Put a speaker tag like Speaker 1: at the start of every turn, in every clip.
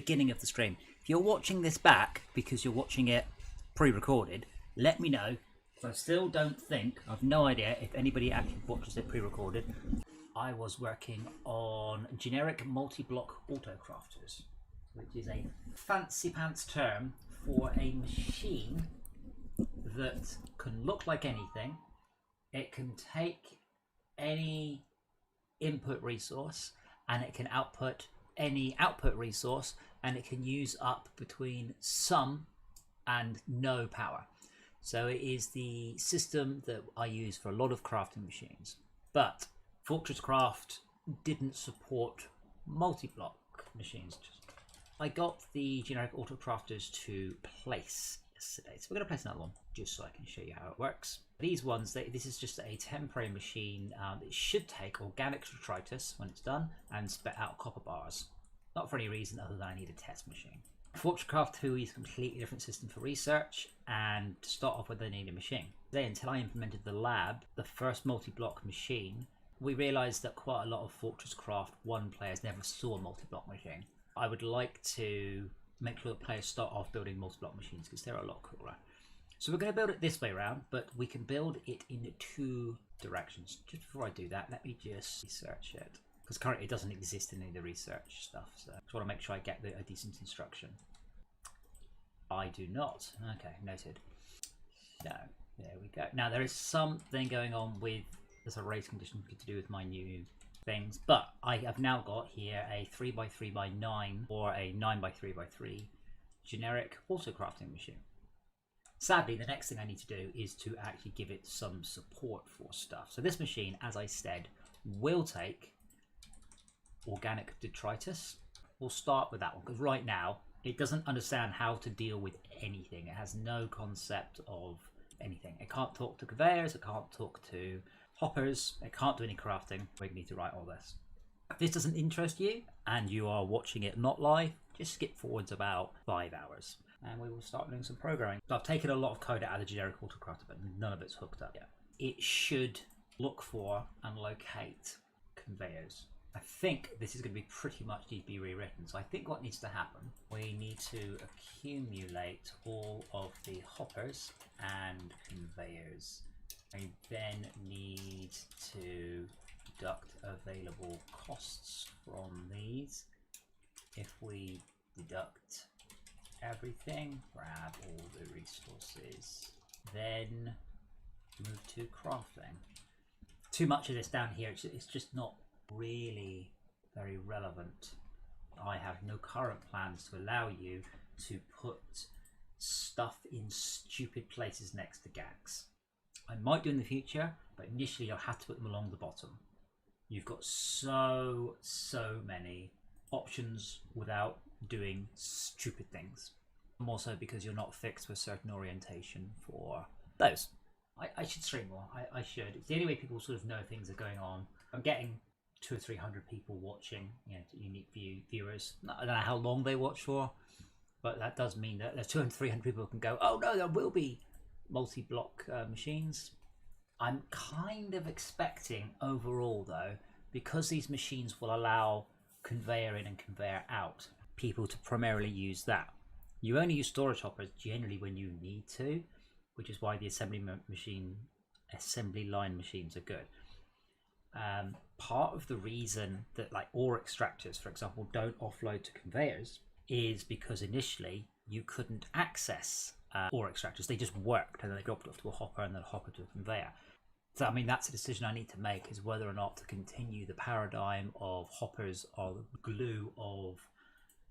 Speaker 1: beginning of the stream. If you're watching this back because you're watching it pre-recorded, let me know. I still don't think, I've no idea if anybody actually watches it pre-recorded. I was working on generic MultiBlock AutoCrafters, which is a fancy pants term for a machine that can look like anything. It can take any input resource and it can output any output resource, and it can use up between some and no power. So it is the system that I use for a lot of crafting machines. But Fortresscraft didn't support multi-block machines. I got the generic AutoCrafters to place yesterday, so we're going to place another one just so I can show you how it works. These ones, this is just a temporary machine. It should take organic detritus when it's done and spit out copper bars. Not for any reason other than I need a test machine. Fortresscraft 2 is a completely different system for research, and to start off with they need a machine. Today, until I implemented the lab, the first multi-block machine, we realised that quite a lot of Fortresscraft 1 players never saw a multi-block machine. I would like to make sure that players start off building multi-block machines because they're a lot cooler. So we're going to build it this way around, but we can build it in 2 directions. Just before I do that, let me just research it, because currently it doesn't exist in any of the research stuff, so I just want to make sure I get a decent instruction. I do not. Okay, noted. So there we go. Now there is something going on with there's a race condition to do with my new things, but I have now got here a 3x3x9 or a 9x3x3 generic AutoCrafting machine. Sadly, the next thing I need to do is to actually give it some support for stuff. So this machine, as I said, will take organic detritus. We'll start with that one because right now it doesn't understand how to deal with anything. It has no concept of anything. It can't talk to conveyors, it can't talk to hoppers, it can't do any crafting. We need to write all this. If this doesn't interest you and you are watching it not live, just skip forwards about 5 hours and we will start doing some programming. So I've taken a lot of code out of the generic AutoCrafter, but none of it's hooked up yet. It should look for and locate conveyors. I think this is going to be pretty much need to be rewritten. So I think what needs to happen, we need to accumulate all of the hoppers and conveyors. I then need to deduct available costs from these. If we deduct everything, grab all the resources, then move to crafting. Too much of this down here, it's just not really very relevant. I have no current plans to allow you to put stuff in stupid places next to gags. I might do in the future, but initially I'll have to put them along the bottom. You've got so many options without doing stupid things. More so because you're not fixed with certain orientation for those. I should stream more. I should. It's the only way people sort of know things are going on. I'm getting 200 or 300 people watching, unique viewers. I don't know how long they watch for, but that does mean that there's 200 or 300 people who can go, oh no, there will be multi-block machines. I'm kind of expecting overall though, because these machines will allow conveyor in and conveyor out, people to primarily use that. You only use storage hoppers generally when you need to, which is why the assembly line machines are good. Part of the reason that like ore extractors, for example, don't offload to conveyors is because initially you couldn't access ore extractors. They just worked and then they dropped off to a hopper and then a hopper to a conveyor. So I mean, that's a decision I need to make, is whether or not to continue the paradigm of hoppers are the glue of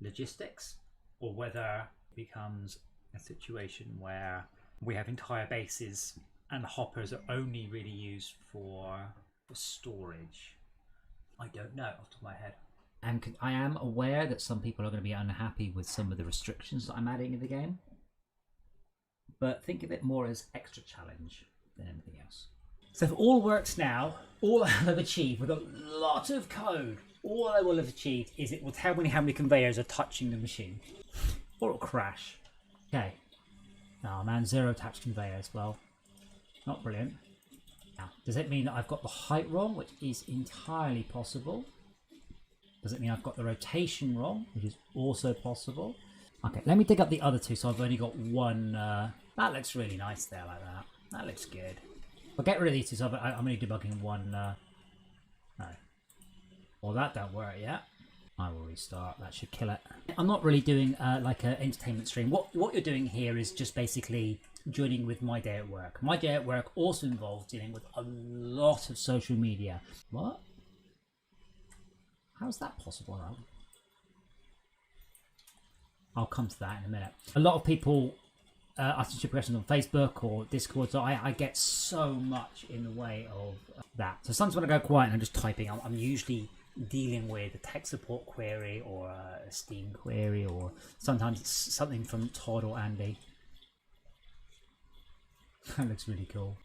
Speaker 1: logistics, or whether it becomes a situation where we have entire bases and the hoppers are only really used for storage. I don't know off the top of my head. And I am aware that some people are going to be unhappy with some of the restrictions that I'm adding in the game, but think of it more as extra challenge than anything else. So if all works now, all I have achieved with a lot of code, all I will have achieved is it will tell me how many conveyors are touching the machine, or it'll crash. Okay. Oh man, 0 attached conveyors. Well, not brilliant. Now, does it mean that I've got the height wrong, which is entirely possible? Does it mean I've got the rotation wrong, which is also possible? Okay, let me dig up the other two, so I've only got one. That looks really nice there, like that. That looks good. I'll get rid of these two, so I'm only debugging one. No. Well, that don't work yet. I will restart. That should kill it. I'm not really doing like an entertainment stream. What you're doing here is just basically joining with my day at work. My day at work also involves dealing with a lot of social media. What? How is that possible now? I'll come to that in a minute. A lot of people ask stupid questions on Facebook or Discord, so I get so much in the way of that. So sometimes when I go quiet and I'm just typing, I'm usually dealing with a tech support query or a Steam query, or sometimes it's something from Todd or Andy. That looks really cool.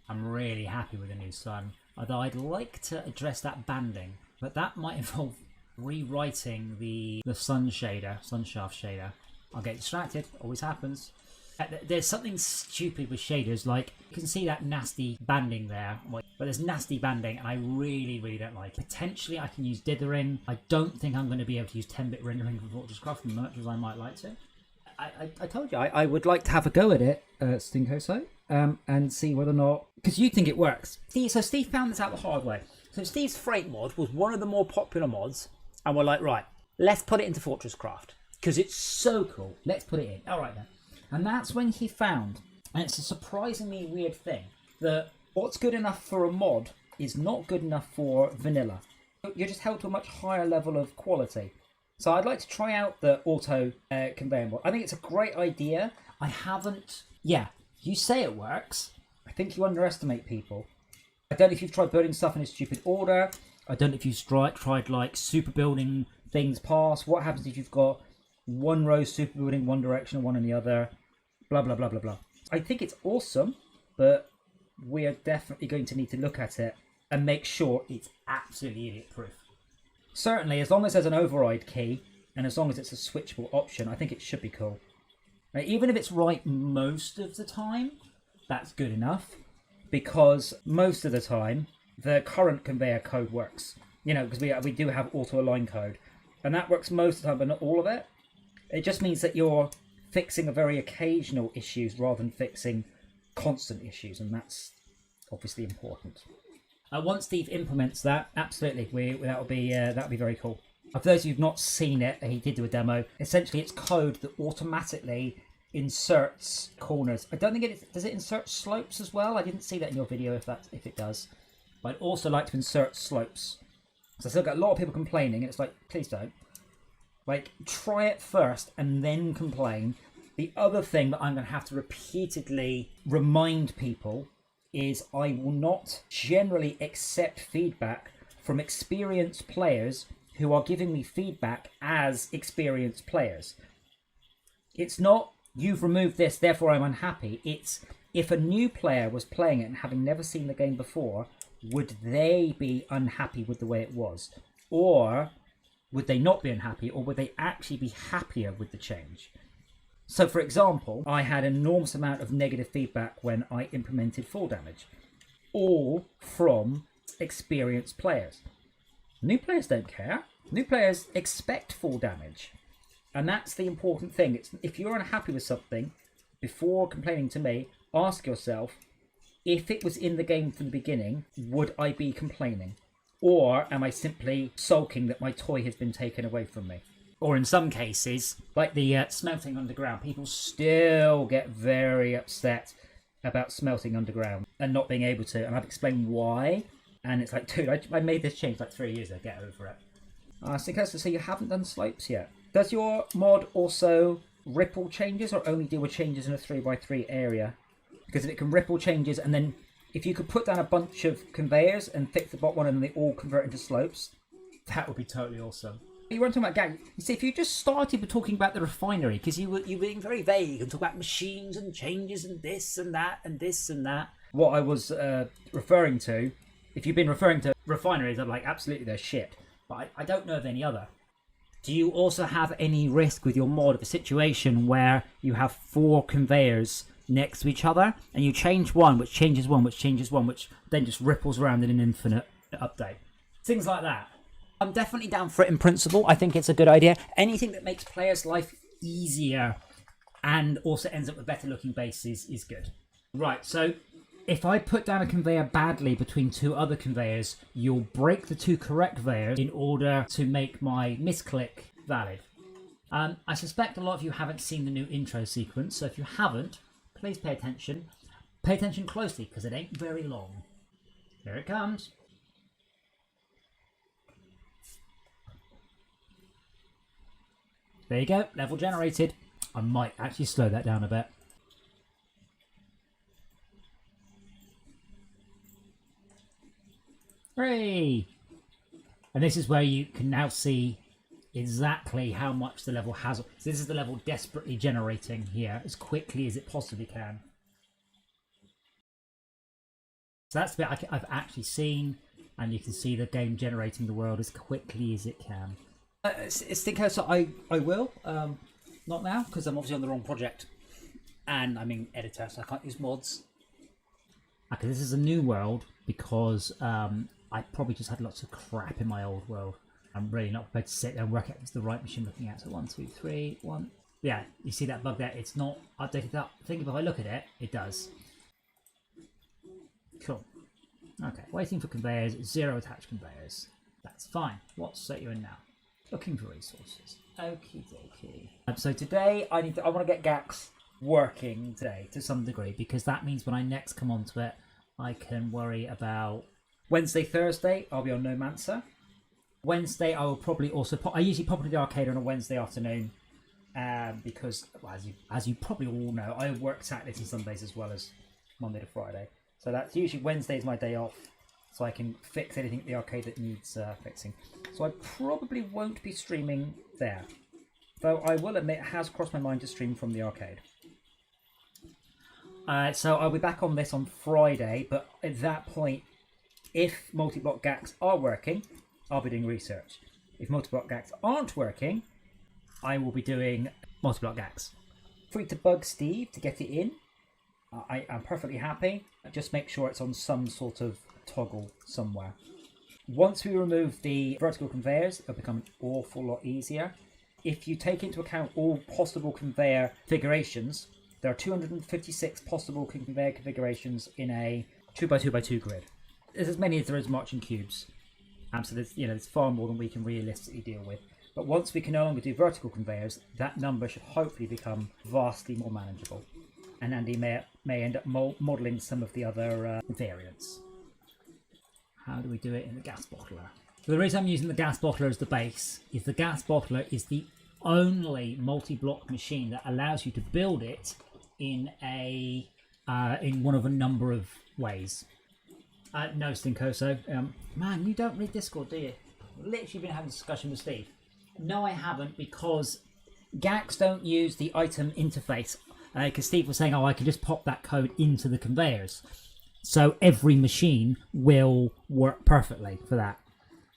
Speaker 1: I'm really happy with the new sun, although I'd like to address that banding, but that might involve rewriting the sun shader, sun shaft shader. I'll get distracted, always happens. There's something stupid with shaders, like you can see that nasty banding there, but there's nasty banding and I really don't like it. Potentially I can use dithering. I don't think I'm going to be able to use 10-bit rendering from Fortresscraft as much as I might like to. I told you I would like to have a go at it, Stinkoso, and see whether or not, because you think it works. So Steve found this out the hard way. So Steve's freight mod was one of the more popular mods, and we're like, right, let's put it into Fortresscraft because it's so cool. Let's put it in. All right then. And that's when he found, and it's a surprisingly weird thing, that what's good enough for a mod is not good enough for vanilla. You're just held to a much higher level of quality. So I'd like to try out the auto conveyor mod. I think it's a great idea. I haven't... Yeah, you say it works. I think you underestimate people. I don't know if you've tried building stuff in a stupid order. I don't know if you've tried like super building things past. What happens if you've got one row super building one direction and one in the other? Blah, blah, blah, blah, blah. I think it's awesome, but we are definitely going to need to look at it and make sure it's absolutely idiot-proof. Certainly, as long as there's an override key, and as long as it's a switchable option, I think it should be cool. Now, even if it's right most of the time, that's good enough, because most of the time, the current conveyor code works. You know, because we do have auto-align code, and that works most of the time, but not all of it. It just means that you're fixing a very occasional issues rather than fixing constant issues, and that's obviously important. Once Steve implements that, absolutely, that'll be very cool. For those of you who've not seen it, he did do a demo. Essentially, it's code that automatically inserts corners. I don't think does it insert slopes as well? I didn't see that in your video if it does. But I'd also like to insert slopes. So I still got a lot of people complaining, and it's like, please don't. Like, try it first and then complain. The other thing that I'm going to have to repeatedly remind people is I will not generally accept feedback from experienced players who are giving me feedback as experienced players. It's not, you've removed this, therefore I'm unhappy. It's, if a new player was playing it and having never seen the game before, would they be unhappy with the way it was? Or would they not be unhappy, or would they actually be happier with the change? So, for example, I had an enormous amount of negative feedback when I implemented fall damage, all from experienced players. New players don't care. New players expect fall damage. And that's the important thing. It's, if you're unhappy with something, before complaining to me, ask yourself, if it was in the game from the beginning, would I be complaining? Or am I simply sulking that my toy has been taken away from me? Or in some cases, like the smelting underground, people still get very upset about smelting underground and not being able to. And I've explained why. And it's like, dude, I made this change like 3 years ago. Get over it. I think that's to say you haven't done slopes yet. Does your mod also ripple changes or only deal with changes in a 3x3 area? Because if it can ripple changes, and then if you could put down a bunch of conveyors and fix the bottom one and they all convert into slopes, that would be totally awesome. You weren't talking about gang. You see, if you just started with talking about the refinery, because you were being very vague and talk about machines and changes and this and that and this and that. What I was referring to, if you've been referring to refineries, I'm like, absolutely, they're shit. But I don't know of any other. Do you also have any risk with your mod of a situation where you have 4 conveyors next to each other and you change one, which changes one, which changes one, which then just ripples around in an infinite update? Things like that. I'm definitely down for it in principle. I think it's a good idea. Anything that makes players' life easier and also ends up with better looking bases is good. Right, so if I put down a conveyor badly between two other conveyors, you'll break the two correct conveyors in order to make my misclick valid. I suspect a lot of you haven't seen the new intro sequence, so if you haven't, please pay attention. Pay attention closely, because it ain't very long. Here it comes. There you go, level generated. I might actually slow that down a bit. Hooray! And this is where you can now see exactly how much the level has. So this is the level desperately generating here as quickly as it possibly can. So that's the bit I've actually seen, and you can see the game generating the world as quickly as it can. Stinko, so I will, not now, because I'm obviously on the wrong project, and I'm in editor, so I can't use mods. Okay, this is a new world, because I probably just had lots of crap in my old world. I'm really not prepared to sit there and work out if it's the right machine looking at. So 1, 2, 3, 1. Yeah, you see that bug there? It's not updated that. I think if I look at it, it does. Cool. Okay, waiting for conveyors, 0 attached conveyors. That's fine. What set you in now? Looking for resources. Okie dokie. So today I want to get GACs working today to some degree, because that means when I next come onto it, I can worry about Wednesday, Thursday. I'll be on Nomancer. Wednesday I will probably also I usually pop into the arcade on a Wednesday afternoon, because well, as you probably all know, I work Saturdays and Sundays as well as Monday to Friday. So that's usually Wednesday is my day off, so I can fix anything at the arcade that needs fixing. So I probably won't be streaming there, though I will admit it has crossed my mind to stream from the arcade. So I'll be back on this on Friday, but at that point, if MultiBlock GACs are working, I'll be doing research. If MultiBlock GACs aren't working, I will be doing MultiBlock GACs. Free to bug Steve to get it in. I'm perfectly happy. Just make sure it's on some sort of toggle somewhere. Once we remove the vertical conveyors, it'll become an awful lot easier. If you take into account all possible conveyor configurations, there are 256 possible conveyor configurations in a 2x2x2 grid. There's as many as there is marching cubes. So there's far more than we can realistically deal with. But once we can no longer do vertical conveyors, that number should hopefully become vastly more manageable. And Andy may end up modelling some of the other variants. How do we do it in the gas bottler? So the reason I'm using the gas bottler as the base is the gas bottler is the only multi-block machine that allows you to build it in one of a number of ways. No, Stinkoso. Man, you don't read Discord, do you? Literally been having a discussion with Steve. No, I haven't, because GACs don't use the item interface. Because Steve was saying, oh, I can just pop that code into the conveyors. So every machine will work perfectly for that.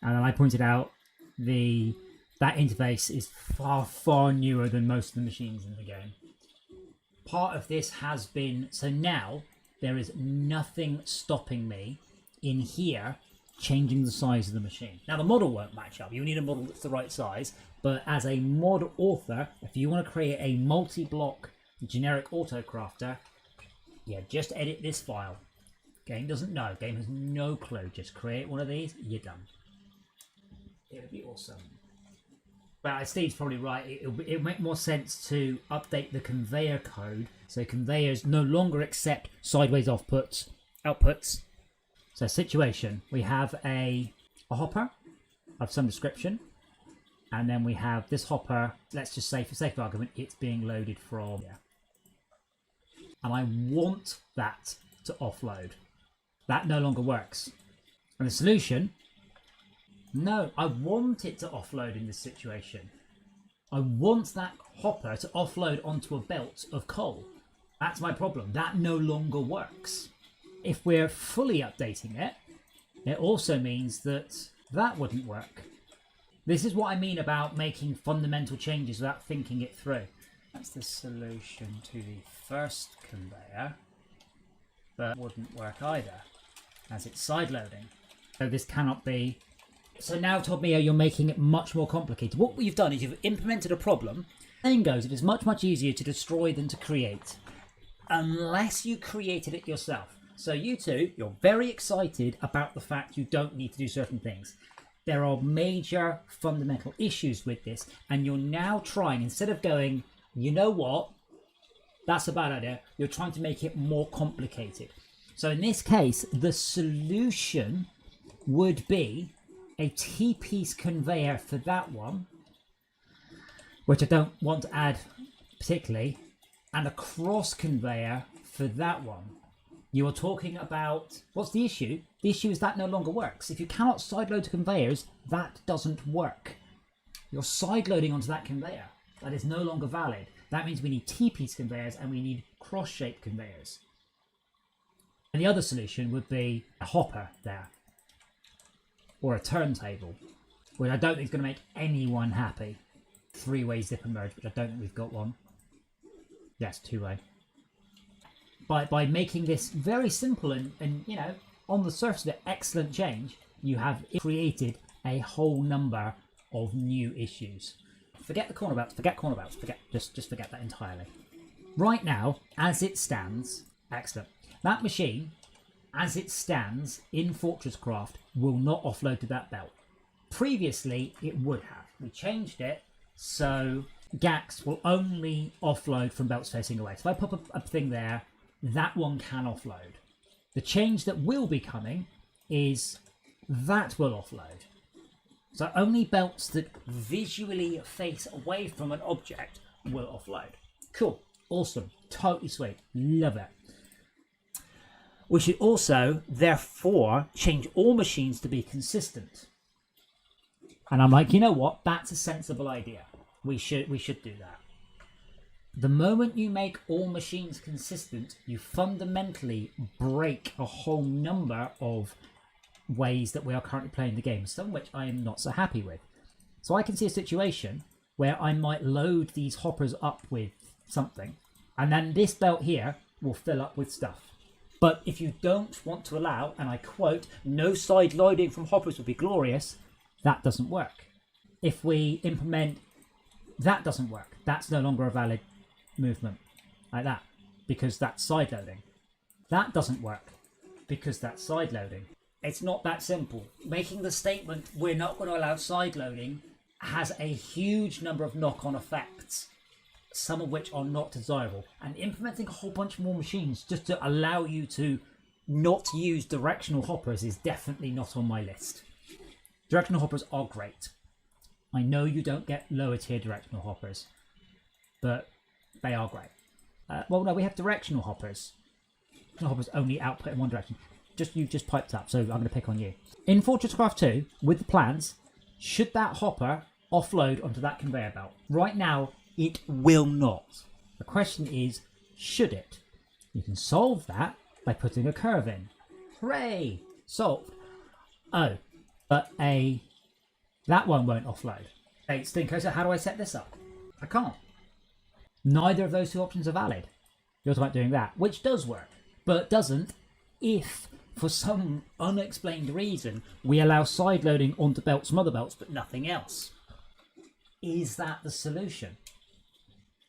Speaker 1: And then I pointed out that interface is far, far newer than most of the machines in the game. Part of this has been, so now there is nothing stopping me in here changing the size of the machine. Now the model won't match up. You need a model that's the right size. But as a mod author, if you want to create a multi-block generic AutoCrafter, yeah, just edit this file. Game doesn't know. Game has no clue. Just create one of these. You're done. It would be awesome. But Steve's probably right. It would make more sense to update the conveyor code so conveyors no longer accept sideways outputs. So situation, we have a hopper of some description, and then we have this hopper. Let's just say, for sake of argument, it's being loaded from here. And I want that to offload. That no longer works. And the solution, no, I want it to offload in this situation. I want that hopper to offload onto a belt of coal. That's my problem. That no longer works. If we're fully updating it, it also means that that wouldn't work. This is what I mean about making fundamental changes without thinking it through. That's the solution to the first conveyor, but wouldn't work either, as it's side loading. So this cannot be So now, Todd Mio, you're making it much more complicated. What you've done is you've implemented a problem. Saying goes, it is much easier to destroy than to create, unless you created it yourself. So you two, you're very excited about the fact you don't need to do certain things. There are major fundamental issues with this, and you're now trying, instead of going, you know what, that's a bad idea, you're trying to make it more complicated. So in this case, the solution would be a T-piece conveyor for that one, which I don't want to add particularly, and a cross conveyor for that one. You are talking about, what's the issue? The issue is that no longer works. If you cannot sideload to conveyors, that doesn't work. You're sideloading onto that conveyor. That is no longer valid. That means we need T-piece conveyors and we need cross-shaped conveyors. And the other solution would be a hopper there, or a turntable, which I don't think is going to make anyone happy. Three-way zip and merge, which I don't think we've got one. Yes, two-way. By making this very simple and you know, on the surface of it, excellent change, you have created a whole number of new issues. Forget the cornerbouts, just forget that entirely. Right now, as it stands, excellent. That machine, as it stands in Fortresscraft, will not offload to that belt. Previously, it would have. We changed it, so GACs will only offload from belts facing away. So if I pop a thing there, that one can offload. The change that will be coming is that will offload. So only belts that visually face away from an object will offload. Cool, awesome, totally sweet, love it. We should also, therefore, change all machines to be consistent. And I'm like, you know what? That's a sensible idea. We should do that. The moment you make all machines consistent, you fundamentally break a whole number of ways that we are currently playing the game, some of which I am not so happy with. So I can see a situation where I might load these hoppers up with something, and then this belt here will fill up with stuff. But if you don't want to allow, and I quote, no side loading from hoppers would be glorious, that doesn't work. If we implement that doesn't work, that's no longer a valid movement like that, because that's side loading. That doesn't work because that's side loading. It's not that simple. Making the statement we're not going to allow side loading has a huge number of knock-on effects, some of which are not desirable. And implementing a whole bunch more machines just to allow you to not use directional hoppers is definitely not on my list. Directional hoppers are great. I know you don't get lower tier directional hoppers, but they are great. Well, no, we have directional hoppers. Directional hoppers only output in one direction. You just piped up, so I'm going to pick on you. In Fortresscraft 2, with the plans, should that hopper offload onto that conveyor belt? Right now, it will not. The question is, should it? You can solve that by putting a curve in. Hooray! Solved. Oh, but that one won't offload. Hey, Stinko, so how do I set this up? I can't. Neither of those two options are valid. You're talking about doing that, which does work, but doesn't if, for some unexplained reason, we allow side loading onto belts from other belts, but nothing else. Is that the solution?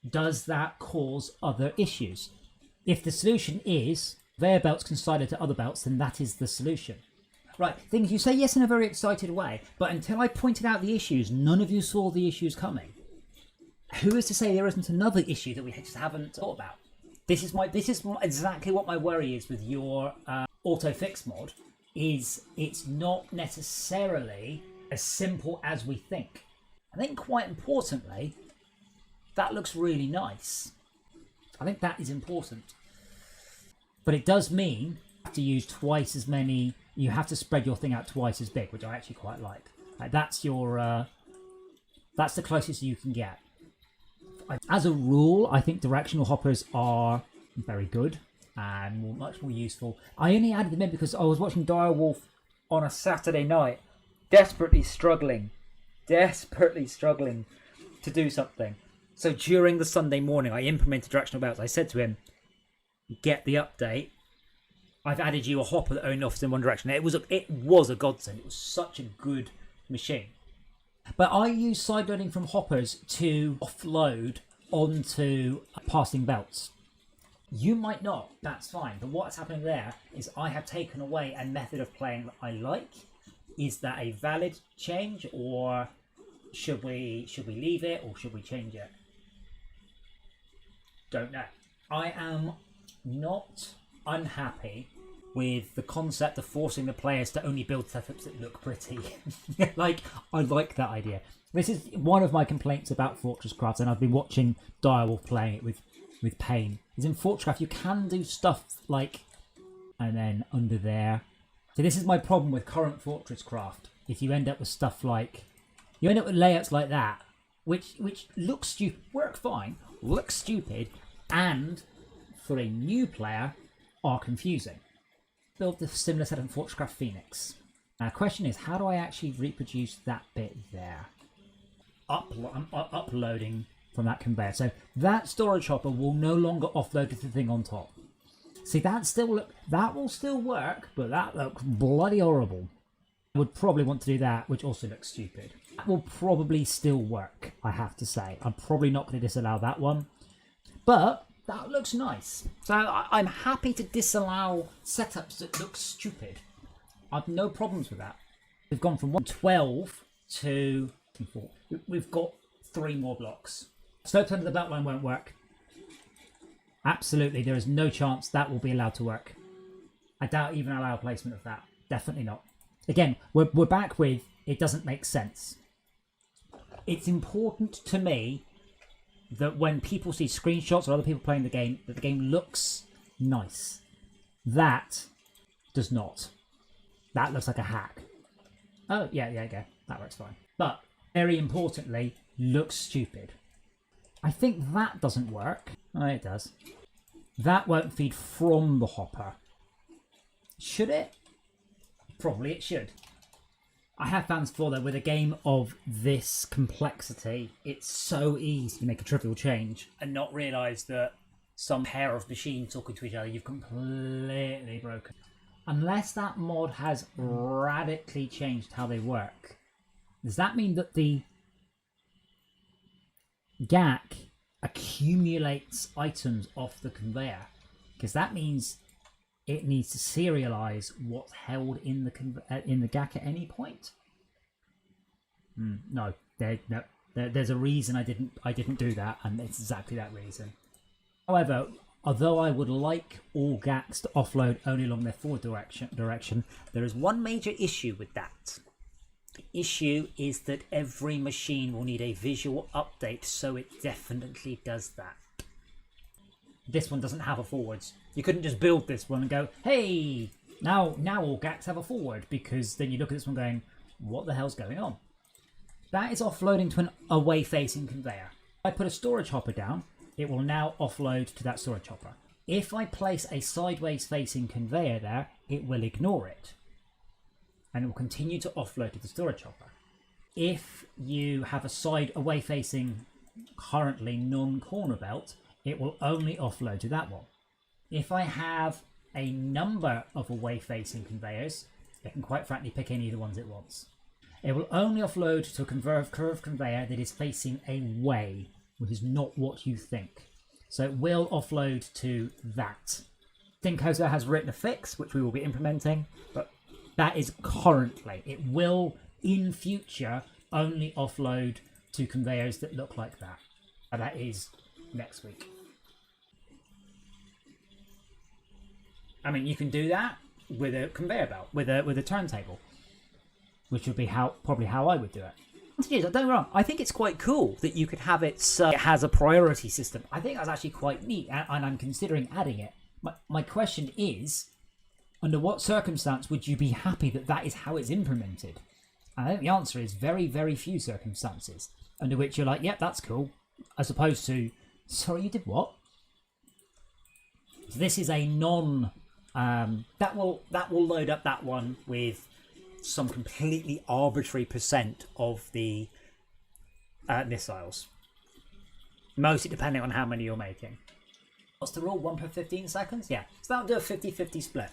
Speaker 1: Does that cause other issues? If the solution is their belts can side load to other belts, then that is the solution. Right, things you say yes in a very excited way, but until I pointed out the issues, none of you saw the issues coming. Who is to say there isn't another issue that we just haven't thought about? This is exactly what my worry is with your auto fix mod. Is it's not necessarily as simple as we think. I think quite importantly, that looks really nice. I think that is important, but it does mean you have to use twice as many. You have to spread your thing out twice as big, which I actually quite like. That's your that's the closest you can get. As a rule, I think directional hoppers are very good and much more useful. I only added them in because I was watching Direwolf on a Saturday night, desperately struggling to do something. So during the Sunday morning, I implemented directional belts. I said to him, get the update. I've added you a hopper that only offers in one direction. It was a godsend. It was such a good machine. But I use sideloading from hoppers to offload onto passing belts. You might not, that's fine. But what's happening there is I have taken away a method of playing that I like. Is that a valid change, or should we leave it, or should we change it? Don't know. I am not unhappy with the concept of forcing the players to only build setups that look pretty. Like, I like that idea. This is one of my complaints about Fortresscraft, and I've been watching Direwolf playing it with pain. Is in Fortresscraft you can do stuff like, and then under there. So this is my problem with current Fortresscraft. If you end up with stuff like, you end up with layouts like that, which look stupid, work fine, look stupid, and for a new player are confusing. Built a similar set in Fortresscraft Phoenix. Now the question is, how do I actually reproduce that bit there? I'm uploading from that conveyor. So that storage hopper will no longer offload to the thing on top. See, that will still work, but that looks bloody horrible. I would probably want to do that, which also looks stupid. That will probably still work, I have to say. I'm probably not going to disallow that one. But that looks nice. So I'm happy to disallow setups that look stupid. I've no problems with that. We've gone from 112 to 4. We've got 3 more blocks. Slopes under the belt line won't work. Absolutely, there is no chance that will be allowed to work. I doubt even allow placement of that. Definitely not. Again, we're back with, it doesn't make sense. It's important to me that when people see screenshots or other people playing the game, that the game looks nice. That does not. That looks like a hack. Oh, yeah, that works fine. But, very importantly, looks stupid. I think that doesn't work. Oh, it does. That won't feed from the hopper. Should it? Probably it should. I have found before though, with a game of this complexity, it's so easy to make a trivial change and not realise that some pair of machines talking to each other, you've completely broken. Unless that mod has radically changed how they work. Does that mean that the GAC accumulates items off the conveyor? Because that means it needs to serialize what's held in the GAC at any point. No, there's a reason I didn't do that, and it's exactly that reason. However, although I would like all GACs to offload only along their forward direction, there is one major issue with that. The issue is that every machine will need a visual update, so it definitely does that. This one doesn't have a forwards. You couldn't just build this one and go, hey, now all GACs have a forward, because then you look at this one going, what the hell's going on? That is offloading to an away-facing conveyor. If I put a storage hopper down, it will now offload to that storage hopper. If I place a sideways-facing conveyor there, it will ignore it, and it will continue to offload to the storage hopper. If you have a side away-facing, currently non-corner belt, it will only offload to that one. If I have a number of away-facing conveyors, it can quite frankly pick any of the ones it wants. It will only offload to a curved conveyor that is facing away, which is not what you think. So it will offload to that. Thinkozo has written a fix, which we will be implementing, but that is currently. It will, in future, only offload to conveyors that look like that. And that is next week. I mean, you can do that with a conveyor belt, with a turntable, which would be probably how I would do it. Don't get me wrong, I think it's quite cool that you could have it so it has a priority system. I think that's actually quite neat, and I'm considering adding it. My question is, under what circumstance would you be happy that that is how it's implemented? And I think the answer is very, very few circumstances under which you're like, yep, that's cool, as opposed to, sorry, you did what? So this is a that will load up that one with some completely arbitrary percent of the missiles, mostly depending on how many you're making. What's the rule? 1 per 15 seconds? Yeah, so that'll do a 50-50 split.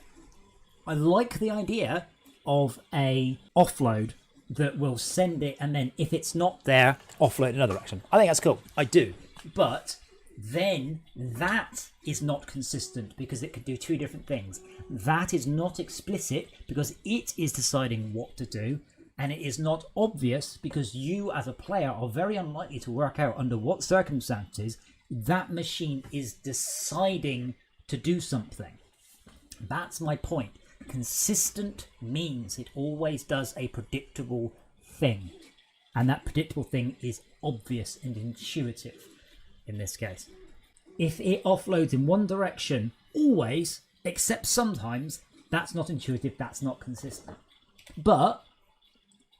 Speaker 1: I like the idea of a offload that will send it, and then if it's not there, offload in another direction. I think that's cool. I do. But then that is not consistent because it could do two different things. That is not explicit because it is deciding what to do, and it is not obvious because you as a player are very unlikely to work out under what circumstances that machine is deciding to do something. That's my point. Consistent means it always does a predictable thing, and that predictable thing is obvious and intuitive in this case. If it offloads in one direction always, except sometimes, that's not intuitive, that's not consistent. But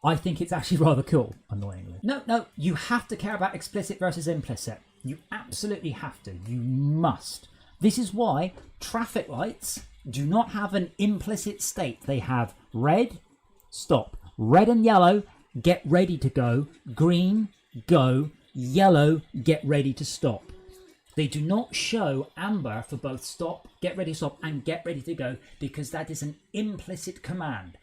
Speaker 1: I think it's actually rather cool, annoyingly. No, you have to care about explicit versus implicit. You absolutely have to. You must. This is why traffic lights do not have an implicit state. They have red, stop. Red and yellow, get ready to go. Green, go. Yellow, get ready to stop. They do not show amber for both stop, get ready to stop, and get ready to go because that is an implicit command.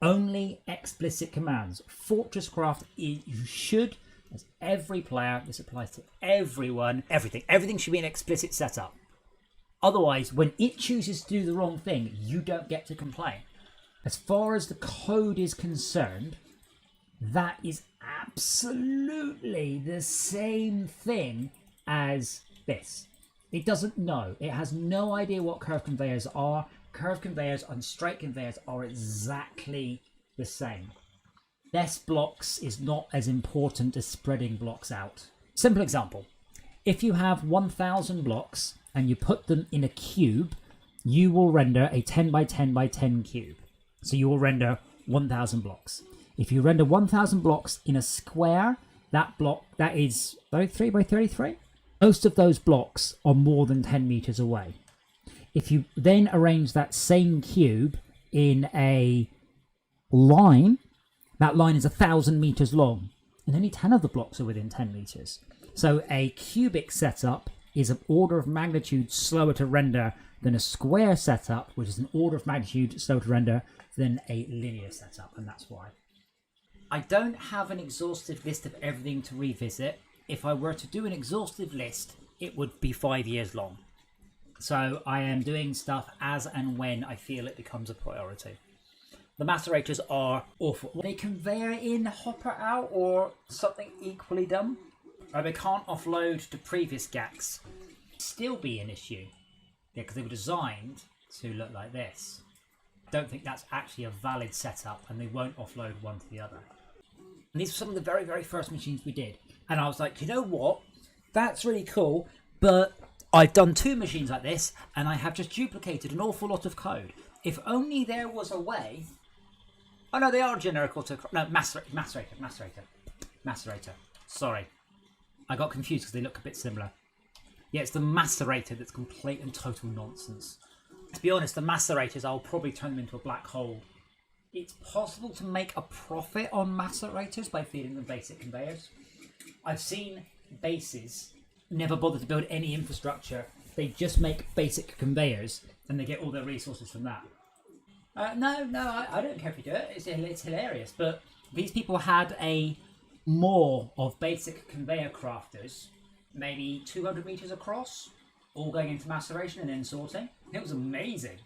Speaker 1: Only explicit commands. Fortresscraft, you should, as every player, this applies to everyone, everything should be an explicit setup. Otherwise, when it chooses to do the wrong thing, you don't get to complain. As far as the code is concerned, that is absolutely the same thing as this. It doesn't know. It has no idea what curved conveyors are. Curved conveyors and straight conveyors are exactly the same. Less blocks is not as important as spreading blocks out. Simple example. If you have 1,000 blocks and you put them in a cube, you will render a 10 by 10 by 10 cube. So you will render 1,000 blocks. If you render 1,000 blocks in a square, that is 33 by 33. Most of those blocks are more than 10 meters away. If you then arrange that same cube in a line, that line is 1,000 meters long, and only 10 of the blocks are within 10 meters. So a cubic setup is an order of magnitude slower to render than a square setup, which is an order of magnitude slower to render than a linear setup, and that's why. I don't have an exhaustive list of everything to revisit. If I were to do an exhaustive list, it would be 5 years long. So I am doing stuff as and when I feel it becomes a priority. The macerators are awful. They conveyor in, hopper out, or something equally dumb. Or they can't offload to previous GACs. Still be an issue. Yeah, because they were designed to look like this. I don't think that's actually a valid setup, and they won't offload one to the other. And these were some of the very, very first machines we did. And I was like, you know what? That's really cool, but I've done 2 machines like this, and I have just duplicated an awful lot of code. If only there was a way... Oh no, they are generic AutoCrafters. No, macerator. Sorry. I got confused because they look a bit similar. Yeah, it's the macerator that's complete and total nonsense. To be honest, the macerators, I'll probably turn them into a black hole. It's possible to make a profit on macerators by feeding them basic conveyors. I've seen bases never bother to build any infrastructure. They just make basic conveyors and they get all their resources from that. No, I don't care if you do it. It's hilarious. But these people had a more of basic conveyor crafters, maybe 200 meters across, all going into maceration and then sorting. It was amazing.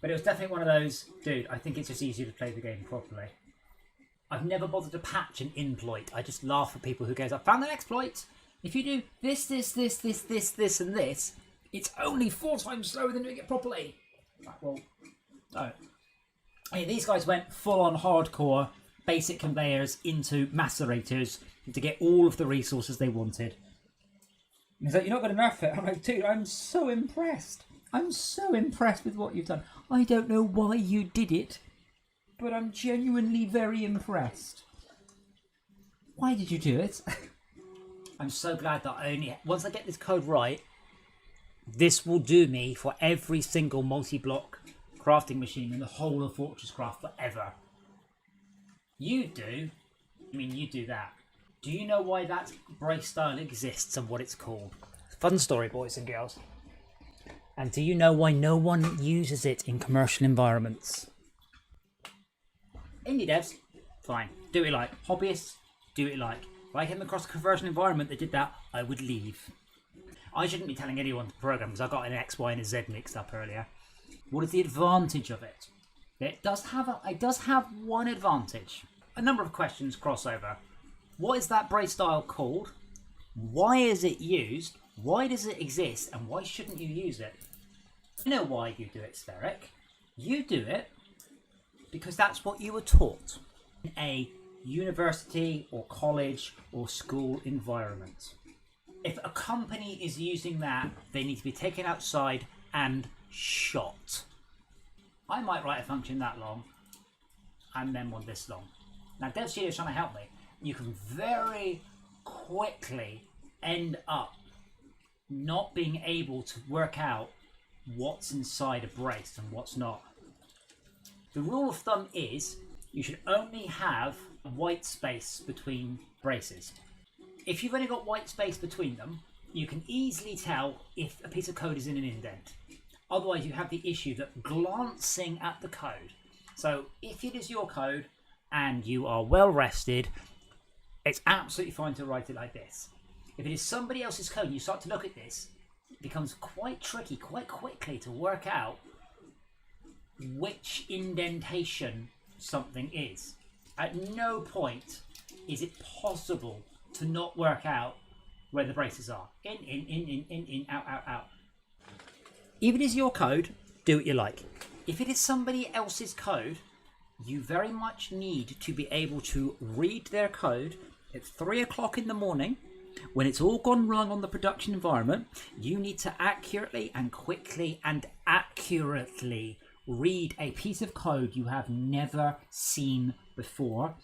Speaker 1: But it was definitely one of those, dude, I think it's just easier to play the game properly. I've never bothered to patch an exploit. I just laugh at people who goes, I found an exploit. If you do this, and this, it's only 4 times slower than doing it properly. Like, well, no. I mean, these guys went full on hardcore basic conveyors into macerators to get all of the resources they wanted. And he's like, you're not going to nerf it. I'm like, dude, I'm so impressed. I'm so impressed with what you've done. I don't know why you did it, but I'm genuinely very impressed. Why did you do it? I'm so glad that once I get this code right, this will do me for every single multi-block crafting machine in the whole of Fortresscraft forever. You do that. Do you know why that brace style exists and what it's called? Fun story, boys and girls. And do you know why no one uses it in commercial environments? Indie devs, fine. Do it like hobbyists, do it like. If I came across a conversion environment that did that, I would leave. I shouldn't be telling anyone to program because I got an X, Y, and a Z mixed up earlier. What is the advantage of it? It does have one advantage. A number of questions cross over. What is that brace style called? Why is it used? Why does it exist? And why shouldn't you use it? You know why you do it, Spheric. You do it because that's what you were taught in a university or college or school environment. If a company is using that, they need to be taken outside and shot. I might write a function that long and then one this long. Now Dev Studio is trying to help me. You can very quickly end up not being able to work out what's inside a brace and what's not. The rule of thumb is you should only have white space between braces. If you've only got white space between them, you can easily tell if a piece of code is in an indent. Otherwise, you have the issue that glancing at the code. So if it is your code and you are well rested, it's absolutely fine to write it like this. If it is somebody else's code and you start to look at this, it becomes quite tricky quite quickly to work out which indentation something is. At no point is it possible to not work out where the braces are. In, out. If it is your code, do what you like. If it is somebody else's code, you very much need to be able to read their code at 3 o'clock in the morning. When it's all gone wrong on the production environment, you need to accurately and quickly and accurately read a piece of code you have never seen before,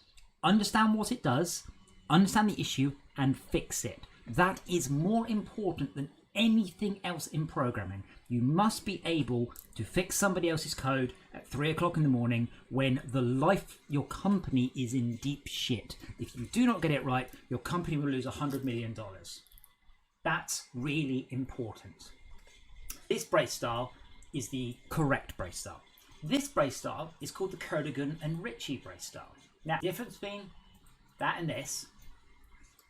Speaker 1: understand what it does, understand the issue, and fix it. That is more important than anything else in programming. You must be able to fix somebody else's code at 3 o'clock in the morning when your company is in deep shit. If you do not get it right, your company will lose $100 million. That's really important. This brace style is the correct brace style. This brace style is called the Kerrigan and Ritchie brace style. Now, the difference between that and this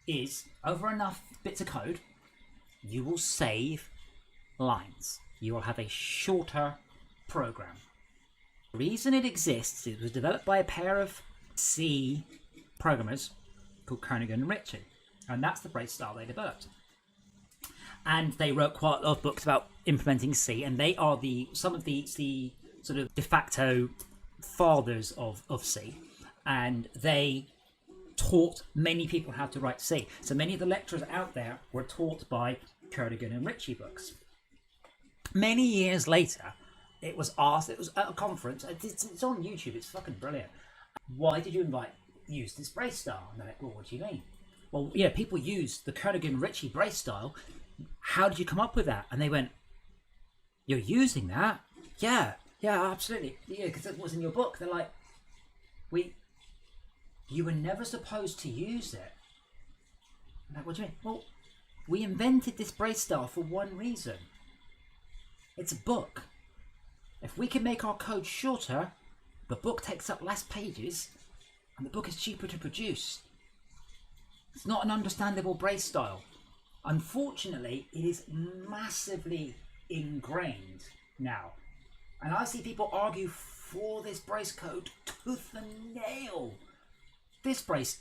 Speaker 1: is over enough bits of code, you will save lines. You will have a shorter program. The reason it exists, it was developed by a pair of C programmers called Kerrigan and Ritchie, and that's the brace style they developed. And they wrote quite a lot of books about implementing C, and they are some of the sort of de facto fathers of C, and they taught many people how to write C. So many of the lecturers out there were taught by Kerrigan and Ritchie books. Many years later, it was asked, it was at a conference, it's on YouTube, it's fucking brilliant. Why did you use this brace style? And they're like, well, what do you mean? Well, yeah, people use the Kerrigan and Ritchie brace style. How did you come up with that? And they went, you're using that? Yeah, absolutely. Yeah, because it was in your book. They're like, you were never supposed to use it. I'm like, what do you mean? Well, we invented this brace style for one reason. It's a book. If we can make our code shorter, the book takes up less pages, and the book is cheaper to produce. It's not an understandable brace style. Unfortunately, it is massively ingrained now. And I see people argue for this brace code tooth and nail. This brace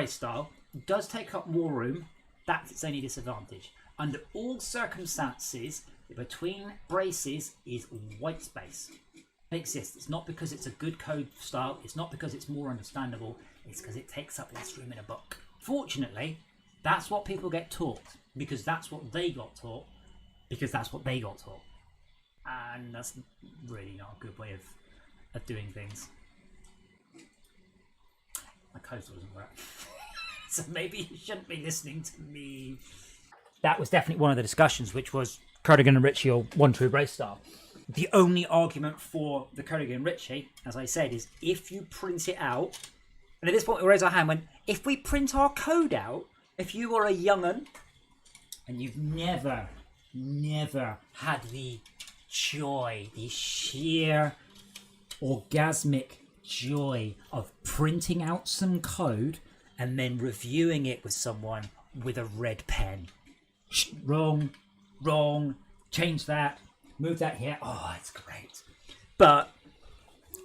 Speaker 1: style does take up more room. That's its only disadvantage. Under all circumstances, between braces is white space. It exists. It's not because it's a good code style. It's not because it's more understandable. It's because it takes up less room in a book. Fortunately, that's what people get taught, because that's what they got taught, and that's really not a good way of doing things. My cursor doesn't work. So maybe you shouldn't be listening to me. That was definitely one of the discussions, which was Kerrigan and Ritchie or one true brace style. The only argument for the Kerrigan and Ritchie, as I said, is if you print it out, and at this point we raise our hand when, if we print our code out, if you are a young'un and you've never had the joy, the sheer orgasmic joy of printing out some code and then reviewing it with someone with a red pen. Wrong, change that, move that here. Oh, it's great. But,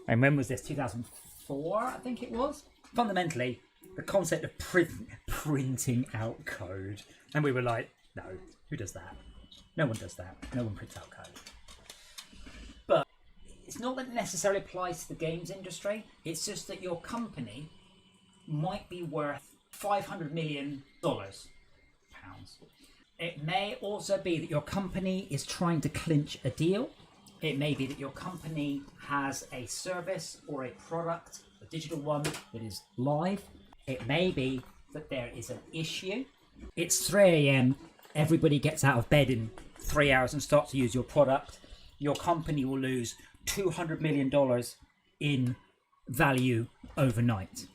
Speaker 1: and when was this? 2004, I think it was? Fundamentally, the concept of printing out code. And we were like, no, who does that? No one does that. No one prints out code. But it's not that it necessarily applies to the games industry. It's just that your company might be worth $500 million. It may also be that your company is trying to clinch a deal. It may be that your company has a service or a product, a digital one, that is live. It may be that there is an issue. It's 3 a.m. Everybody gets out of bed in 3 hours and starts to use your product. Your company will lose $200 million in value overnight.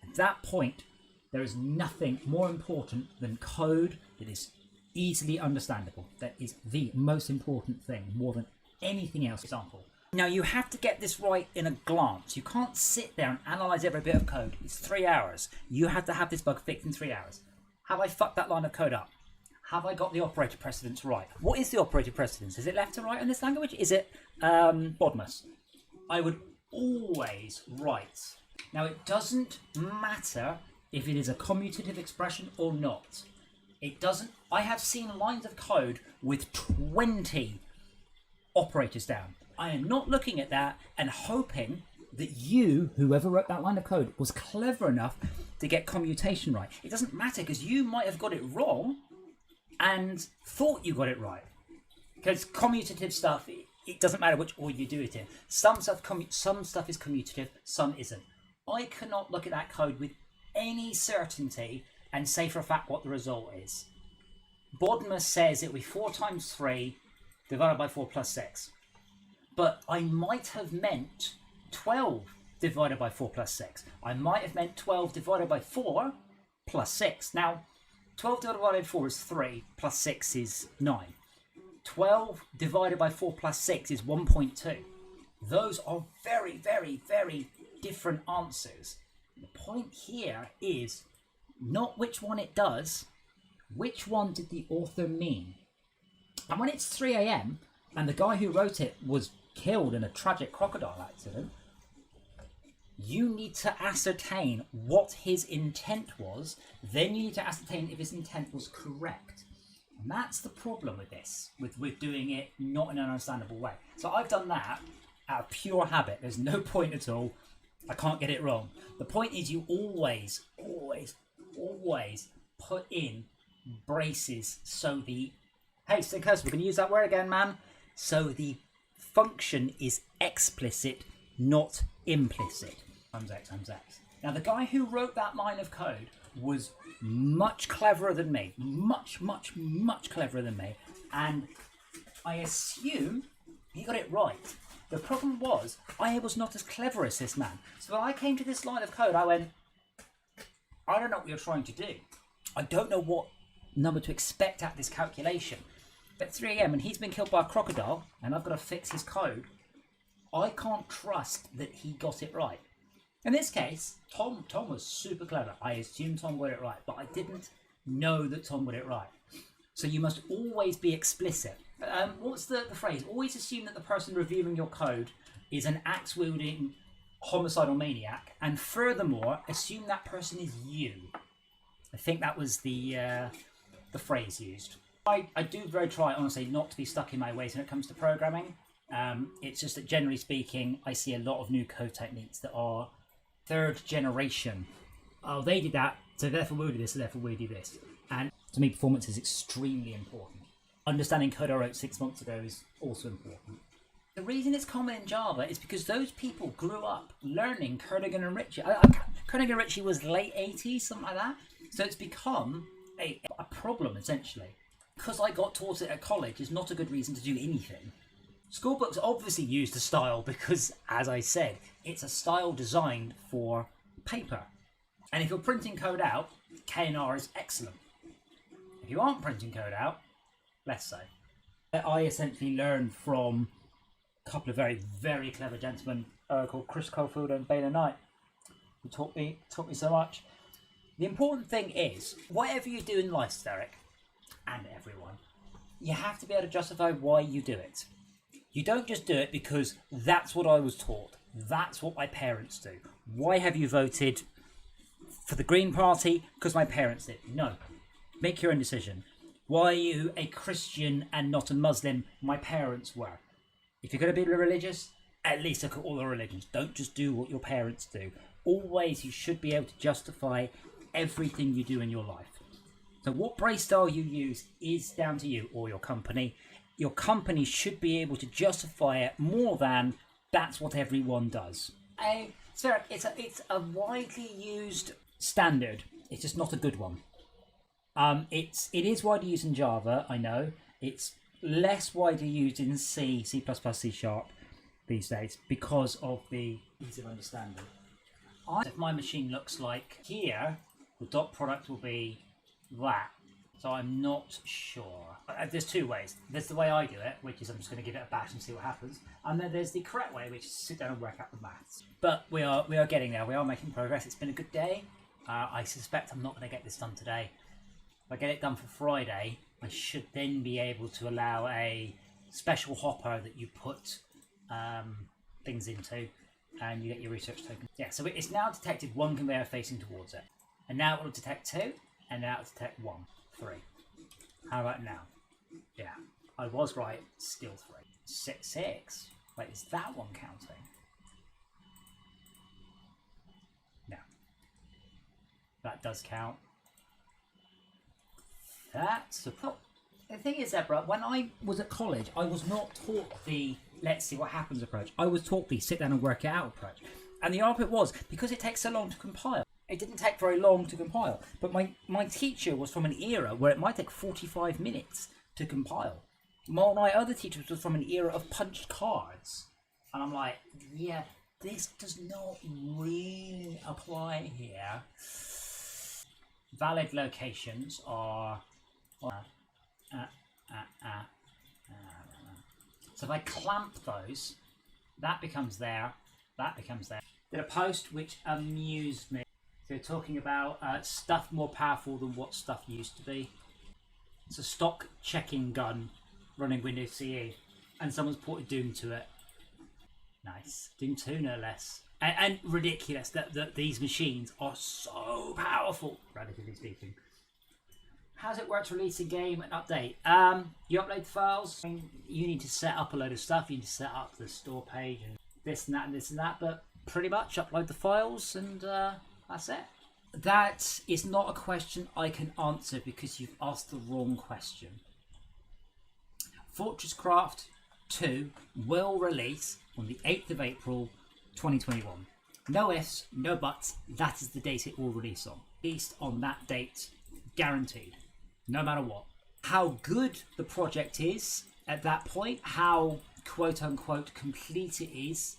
Speaker 1: At that point, there is nothing more important than code that is easily understandable. That is the most important thing, more than anything else. Example. Now, you have to get this right in a glance. You can't sit there and analyze every bit of code. It's 3 hours. You have to have this bug fixed in 3 hours. Have I fucked that line of code up? Have I got the operator precedence right? What is the operator precedence? Is it left to right in this language? Is it BODMAS? I would always write. Now, it doesn't matter if it is a commutative expression or not. It doesn't. I have seen lines of code with 20 operators down. I am not looking at that and hoping that you, whoever wrote that line of code, was clever enough to get commutation right. It doesn't matter because you might have got it wrong and thought you got it right. Because commutative stuff, it doesn't matter which order you do it in. Some stuff is commutative, some isn't. I cannot look at that code with any certainty and say for a fact what the result is. BODMAS says it will be 4 times 3 divided by 4 plus 6. But I might have meant 12 divided by 4 plus 6. I might have meant 12 divided by 4 plus 6. Now, 12 divided by 4 is 3, plus 6 is 9. 12 divided by 4 plus 6 is 1.2. Those are very, very, very different answers. The point here is not which one it does, which one did the author mean? And when it's 3 a.m. and the guy who wrote it was killed in a tragic crocodile accident, you need to ascertain what his intent was. Then you need to ascertain if his intent was correct. And that's the problem with this, with doing it not in an understandable way. So I've done that out of pure habit. There's no point at all. I can't get it wrong. The point is you always put in braces so the... Hey, Stinkers, we're going to use that word again, man. So the function is explicit, not implicit. Times X times X. Now, the guy who wrote that line of code was much cleverer than me. Much cleverer than me. And I assume he got it right. The problem was, I was not as clever as this man. So when I came to this line of code, I went, I don't know what you're trying to do. I don't know what number to expect at this calculation. At 3 a.m. and he's been killed by a crocodile and I've got to fix his code, I can't trust that he got it right. In this case, Tom was super clever. I assumed Tom got it right, but I didn't know that Tom got it right. So you must always be explicit. What's the phrase? Always assume that the person reviewing your code is an axe-wielding homicidal maniac, and furthermore, assume that person is you. I think that was the phrase used. I do very try, honestly, not to be stuck in my ways when it comes to programming. It's just that generally speaking, I see a lot of new code techniques that are third generation. Oh, they did that, so therefore we'll do this, so therefore we'll do this. And to me, performance is extremely important. Understanding code I wrote 6 months ago is also important. The reason it's common in Java is because those people grew up learning Kernighan and Ritchie. Kernighan and Ritchie was late 80s, something like that. So it's become a problem, essentially. Because I got taught it at college is not a good reason to do anything. Schoolbooks obviously use the style because, as I said, it's a style designed for paper. And if you're printing code out, K&R is excellent. If you aren't printing code out, less so. I essentially learned from a couple of very, very clever gentlemen called Chris Cofield and Baylor Knight, who taught me so much. The important thing is, whatever you do in life, Derek, and everyone, you have to be able to justify why you do it. You don't just do it because that's what I was taught. That's what my parents do. Why have you voted for the Green Party? Because my parents did. No. Make your own decision. Why are you a Christian and not a Muslim? My parents were. If you're going to be religious, at least look at all the religions. Don't just do what your parents do. Always, you should be able to justify everything you do in your life. So what brace style you use is down to you or your company. Your company should be able to justify it more than that's what everyone does. It's a widely used standard. It's just not a good one. It is widely used in Java, I know. It's less widely used in C, C++, C# these days because of the ease of understanding. If my machine looks like here, the dot product will be that. So I'm not sure. There's two ways. There's the way I do it, which is I'm just going to give it a bash and see what happens. And then there's the correct way, which is sit down and work out the maths. But we are getting there. We are making progress. It's been a good day. I suspect I'm not going to get this done today. If I get it done for Friday, I should then be able to allow a special hopper that you put things into and you get your research token. Yeah, so it's now detected one conveyor facing towards it. And now it will detect two, and now it will detect one. 3. How about now? Yeah, I was right. Still 3. 6. Wait, is that one counting? No. That does count. That's the thing is, Zebra, when I was at college, I was not taught the let's see what happens approach. I was taught the sit down and work it out approach. And the argument was, because it takes so long to compile, it didn't take very long to compile. But my teacher was from an era where it might take 45 minutes to compile. My other teachers was from an era of punched cards. And I'm like, yeah, this does not really apply here. Valid locations are... So if I clamp those, that becomes there, that becomes there. Did a post which amused me. So you're talking about stuff more powerful than what stuff used to be. It's a stock checking gun running Windows CE, and someone's ported Doom to it. Nice. Doom 2 no less. And ridiculous that these machines are so powerful, relatively speaking. How's it work to release a game and update? You upload the files, you need to set up a load of stuff, you need to set up the store page and this and that and this and that, but pretty much upload the files and that's it. That is not a question I can answer because you've asked the wrong question. Fortresscraft 2 will release on the 8th of April 2021. No ifs, no buts, that is the date it will release on. Released on that date, guaranteed. No matter what. How good the project is at that point, how quote unquote complete it is,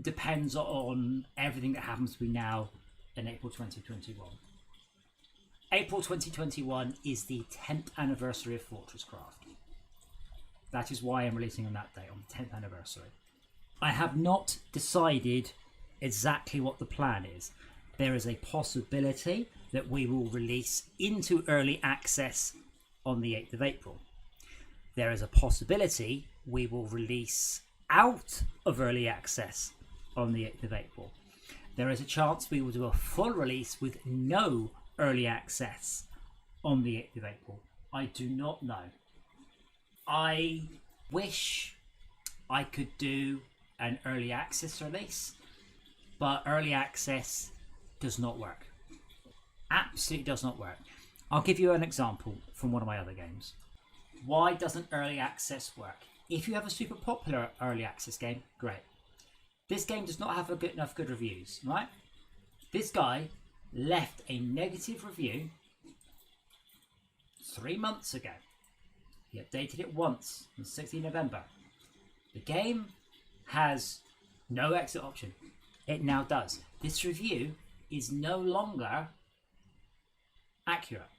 Speaker 1: depends on everything that happens between now and April 2021. April 2021 is the 10th anniversary of Fortresscraft. That is why I'm releasing on that day, on the 10th anniversary. I have not decided exactly what the plan is. There is a possibility that we will release into early access on the 8th of April. There is a possibility we will release out of early access on the 8th of April. There is a chance we will do a full release with no early access on the 8th of April. I do not know. I wish I could do an early access release, but early access does not work. Absolutely does not work. I'll give you an example from one of my other games. Why doesn't early access work? If you have a super popular early access game, great. This game does not have enough good reviews, right? This guy left a negative review 3 months ago. He updated it once on 16 November. The game has no exit option. It now does. This review is no longer accurate,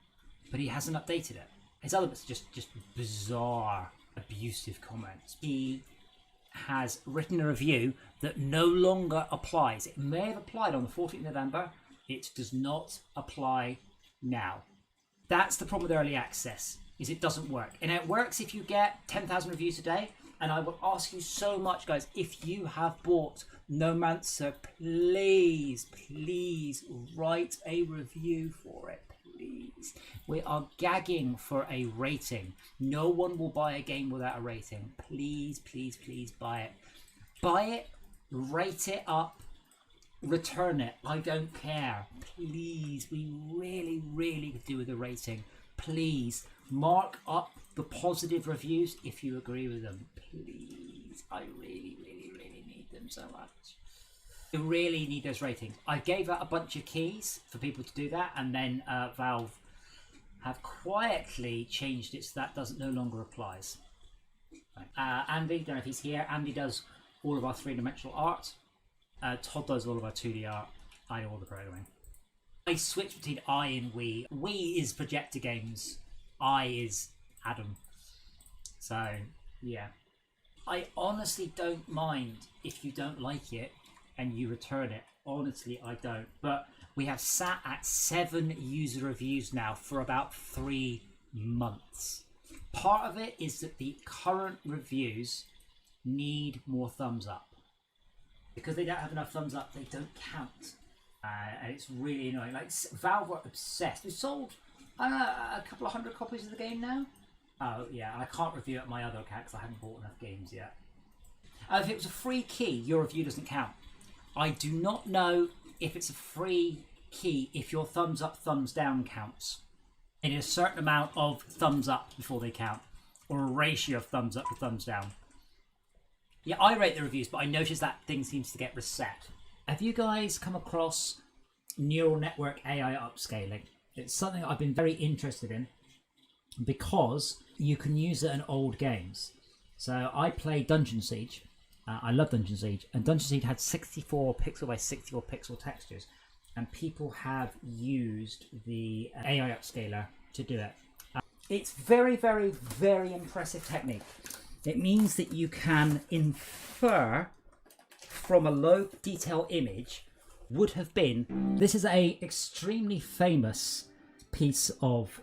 Speaker 1: but he hasn't updated it. His other bits are just bizarre, abusive comments. He has written a review that no longer applies. It may have applied on the 14th of November. It does not apply now. That's the problem with early access, is it doesn't work. And it works if you get 10,000 reviews a day. And I will ask you so much, guys, if you have bought Nomancer, please write a review for it, please. We are gagging for a rating. No one will buy a game without a rating. Please buy it. Buy it, rate it up, return it. I don't care. Please, we really could do with a rating. Please mark up the positive reviews if you agree with them. Please, I really need them so much. I really need those ratings. I gave out a bunch of keys for people to do that, and then Valve have quietly changed it so that no longer applies. Andy, don't know if he's here. Andy does all of our three-dimensional art. Todd does all of our 2D art. I do all the programming. I switch between I and we. We is Projector Games. I is Adam. So, yeah. I honestly don't mind if you don't like it and you return it. Honestly, I don't. But we have sat at 7 user reviews now for about 3 months. Part of it is that the current reviews need more thumbs up. Because they don't have enough thumbs up, they don't count. And it's really annoying. Like, Valve were obsessed. We sold, I don't know, a couple of 100 copies of the game now. Oh, yeah, I can't review it on my other account because I haven't bought enough games yet. If it was a free key, your review doesn't count. I do not know if it's a free key if your thumbs up, thumbs down counts. It is a certain amount of thumbs up before they count, or a ratio of thumbs up to thumbs down. Yeah, I rate the reviews, but I notice that thing seems to get reset. Have you guys come across neural network AI upscaling? It's something I've been very interested in because you can use it in old games. So I play Dungeon Siege. I love Dungeon Siege, and Dungeon Siege had 64 pixel by 64 pixel textures, and people have used the AI upscaler to do it. It's very impressive technique. It means that you can infer from a low detail image would have been. This is a extremely famous piece of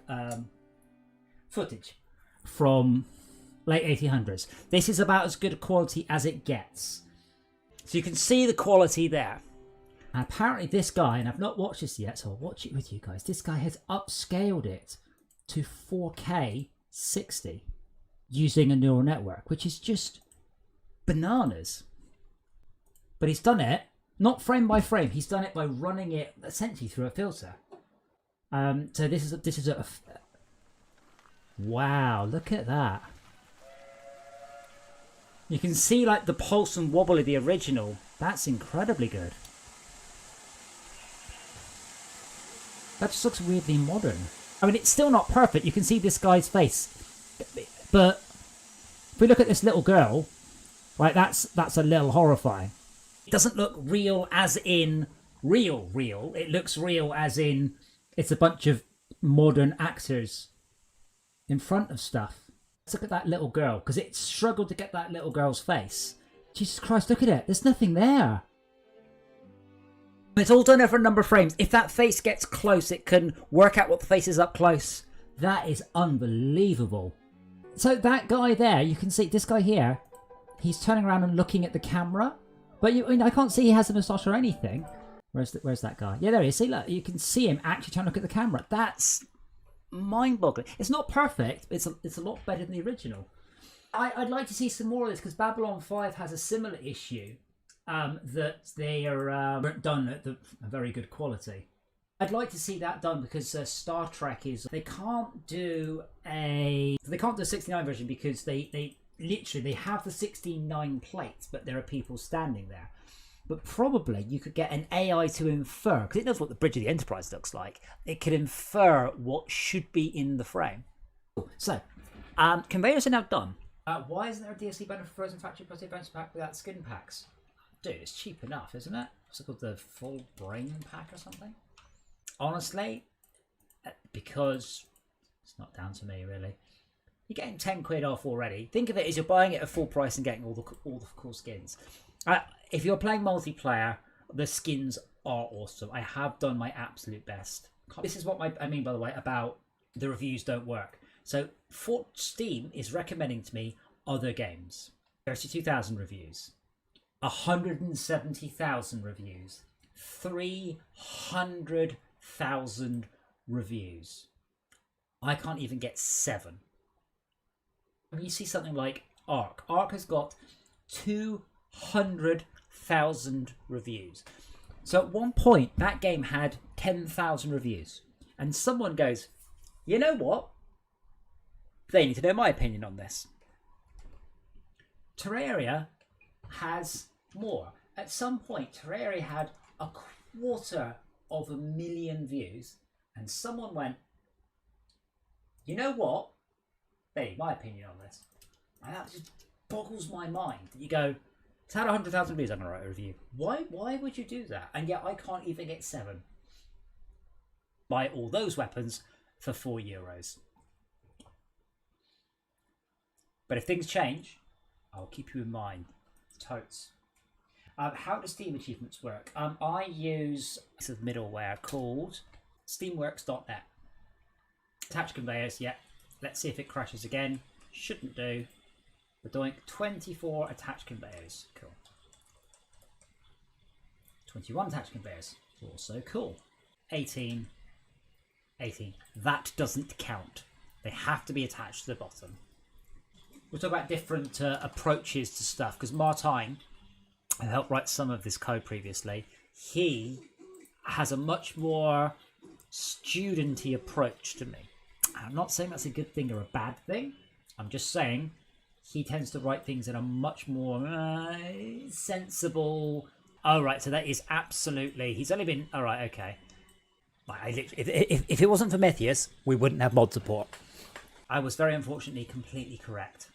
Speaker 1: footage from late 1800s. This is about as good a quality as it gets. So you can see the quality there. And apparently this guy, and I've not watched this yet, so I'll watch it with you guys. This guy has upscaled it to 4K 60 using a neural network, which is just bananas. But he's done it, not frame by frame, he's done it by running it essentially through a filter. So this is a wow, look at that. You can see like the pulse and wobble of the original. That's incredibly good. That just looks weirdly modern. I mean, it's still not perfect. You can see this guy's face. But if we look at this little girl, right, that's a little horrifying. It doesn't look real as in real. It looks real as in it's a bunch of modern actors in front of stuff. Let's look at that little girl, because it struggled to get that little girl's face. Jesus Christ, look at it. There's nothing there. It's all done over a number of frames. If that face gets close, it can work out what the face is up close. That is unbelievable. So that guy there, you can see this guy here, he's turning around and looking at the camera. But I can't see he has a moustache or anything. Where's that guy? Yeah, there he is. See, look, you can see him actually trying to look at the camera. That's mind-boggling. It's not perfect. It's a lot better than the original. I'd like to see some more of this because Babylon 5 has a similar issue that they weren't done at a very good quality. I'd like to see that done because Star Trek is they can't do a 69 version because they literally have the 16:9 plates, but there are people standing there. But probably you could get an AI to infer, because it knows what the Bridge of the Enterprise looks like. It could infer what should be in the frame. So, conveyors are now done. Why isn't there a DLC banner for Frozen Factory Plus Adventure Pack without skin packs? Dude, it's cheap enough, isn't it? What's it called, the Full Brain Pack or something? Honestly, because it's not down to me, really. you're getting 10 quid off already. Think of it as you're buying it at full price and getting all the cool skins. If you're playing multiplayer, the skins are awesome. I have done my absolute best. This is what I mean, by the way, about the reviews don't work. So Steam is recommending to me other games. 32,000 reviews, 170,000 reviews, 300,000 reviews. I can't even get 7. When you see something like Ark has got 200,000 reviews. So at one point, that game had 10,000 reviews. And someone goes, you know what? They need to know my opinion on this. Terraria has more. At some point, Terraria had 250,000 views. And someone went, you know what? They need my opinion on this. And that just boggles my mind. You go, it's had 100,000 views, I'm going to write a review. Why would you do that? And yet I can't even get 7. Buy all those weapons for €4. But if things change, I'll keep you in mind. Totes. How do Steam achievements work? I use a piece of middleware called steamworks.net. Attach conveyors, yeah. Let's see if it crashes again. Shouldn't do. We're doing 24 attached conveyors. Cool. 21 attached conveyors. Also cool. 18. That doesn't count. They have to be attached to the bottom. We'll talk about different approaches to stuff, because Martijn, who helped write some of this code previously, he has a much more studenty approach to me. I'm not saying that's a good thing or a bad thing. I'm just saying he tends to write things in a much more sensible. Oh, right. So that is absolutely. He's only been. All right. Okay. If it wasn't for Methius, we wouldn't have mod support. I was very unfortunately completely correct.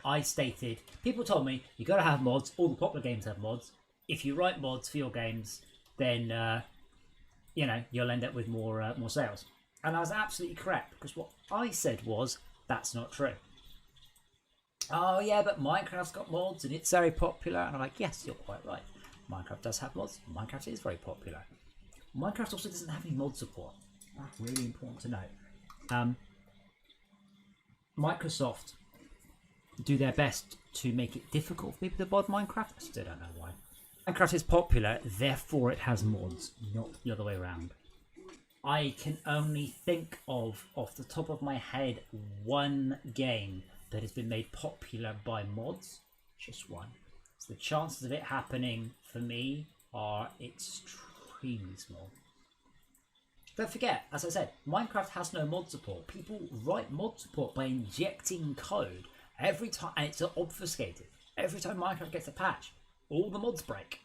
Speaker 1: I stated, people told me you got to have mods. All the popular games have mods. If you write mods for your games, then you'll end up with more sales. And I was absolutely correct, because what I said was, that's not true. Oh yeah, but Minecraft's got mods and it's very popular. And I'm like, yes, you're quite right. Minecraft does have mods. Minecraft is very popular. Minecraft also doesn't have any mod support. That's really important to note. Microsoft do their best to make it difficult for people to mod Minecraft. I still don't know why. Minecraft is popular, therefore it has mods, not the other way around. I can only think of, off the top of my head, one game that has been made popular by mods. Just one. So the chances of it happening for me are extremely small. Don't forget, as I said, Minecraft has no mod support. People write mod support by injecting code every time, and it's obfuscated. Every time Minecraft gets a patch, all the mods break.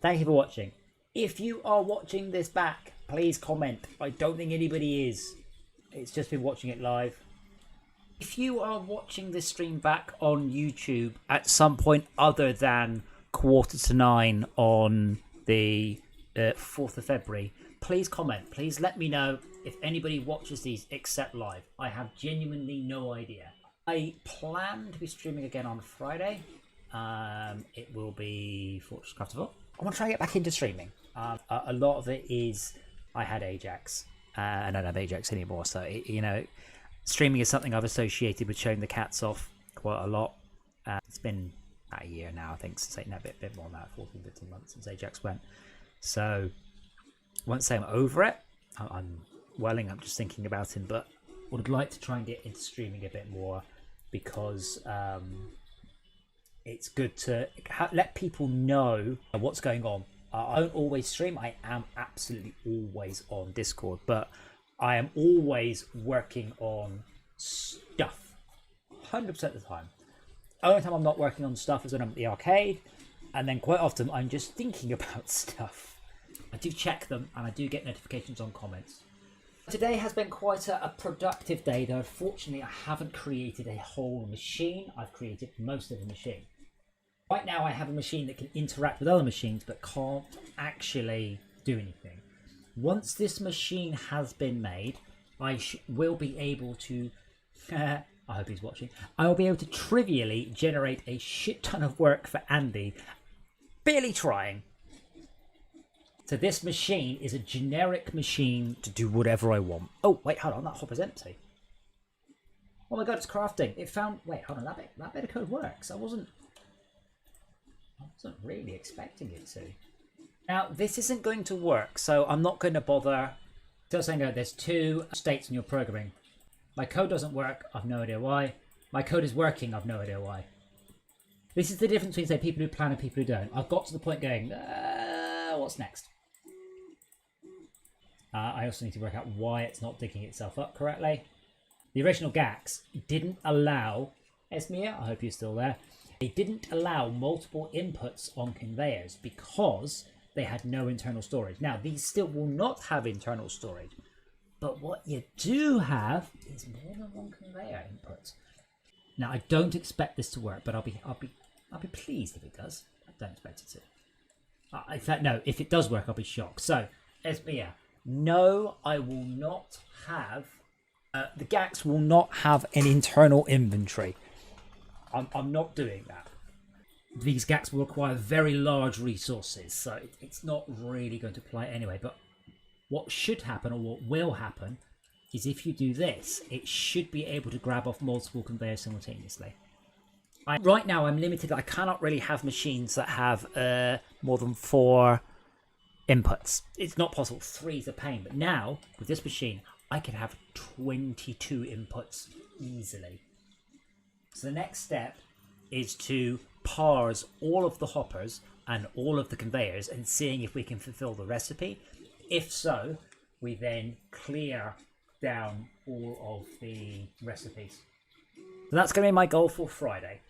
Speaker 1: Thank you for watching. If you are watching this back, please comment. I don't think anybody is. It's just been watching it live. If you are watching this stream back on YouTube at some point other than 8:45 on the 4th of February, please comment. Please let me know if anybody watches these except live. I have genuinely no idea. I plan to be streaming again on Friday. It will be Fortresscraft Phoenix. I want to try and get back into streaming. A lot of it is I had Ajax. I don't have Ajax anymore, so streaming is something I've associated with showing the cats off quite a lot. It's been about a year now, I think, since a bit more than that, 14, 15 months since Ajax went. So I won't say I'm over it. I'm welling up just thinking about him, but would like to try and get into streaming a bit more, because it's good to let people know what's going on. I don't always stream. I am absolutely always on Discord, but I am always working on stuff 100% of the time. Only time I'm not working on stuff is when I'm at the arcade, and then quite often I'm just thinking about stuff. I do check them, and I do get notifications on comments. Today has been quite a productive day, though unfortunately I haven't created a whole machine. I've created most of the machine. Right now I have a machine that can interact with other machines but can't actually do anything. Once this machine has been made, will be able to, I hope he's watching, I will be able to trivially generate a shit ton of work for Andy, barely trying. So this machine is a generic machine to do whatever I want. Oh, wait, hold on, that hopper's empty. Oh my god, it's crafting. It found, wait, hold on, that bit of code works. I wasn't really expecting it to. Now, this isn't going to work, so I'm not going to bother. Still saying, there's 2 states in your programming. My code doesn't work, I've no idea why. My code is working, I've no idea why. This is the difference between, say, people who plan and people who don't. I've got to the point going, what's next? I also need to work out why it's not digging itself up correctly. The original GACs didn't allow, Esmia, I hope you're still there, they didn't allow multiple inputs on conveyors because they had no internal storage. Now, these still will not have internal storage, but what you do have is more than one conveyor input. Now, I don't expect this to work, but I'll be pleased if it does. I don't expect it to. In fact, no, if it does work, I'll be shocked. So, Esmia, no, I will not have. The GACs will not have an internal inventory. I'm not doing that. These GACs will require very large resources, so it's not really going to apply anyway. But what should happen, or what will happen, is if you do this, it should be able to grab off multiple conveyors simultaneously. Right now, I'm limited. I cannot really have machines that have more than 4 inputs. It's not possible. 3 is a pain. But now, with this machine, I can have 22 inputs easily. So the next step is to parse all of the hoppers and all of the conveyors and seeing if we can fulfill the recipe. If so, we then clear down all of the recipes. So that's going to be my goal for Friday.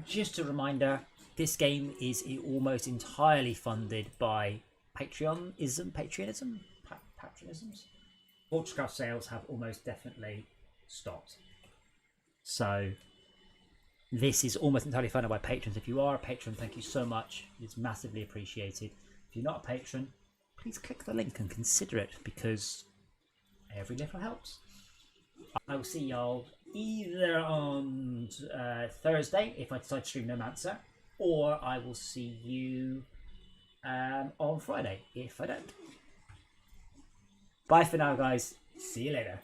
Speaker 1: Just a reminder, this game is almost entirely funded by patronisms. Fortresscraft sales have almost definitely stopped. So this is almost entirely funded by patrons. If you are a patron, thank you so much. It's massively appreciated. If you're not a patron, please click the link and consider it, because every little helps. I will see y'all either on Thursday if I decide to stream No Mancer, or I will see you on Friday if I don't. Bye for now, guys. See you later.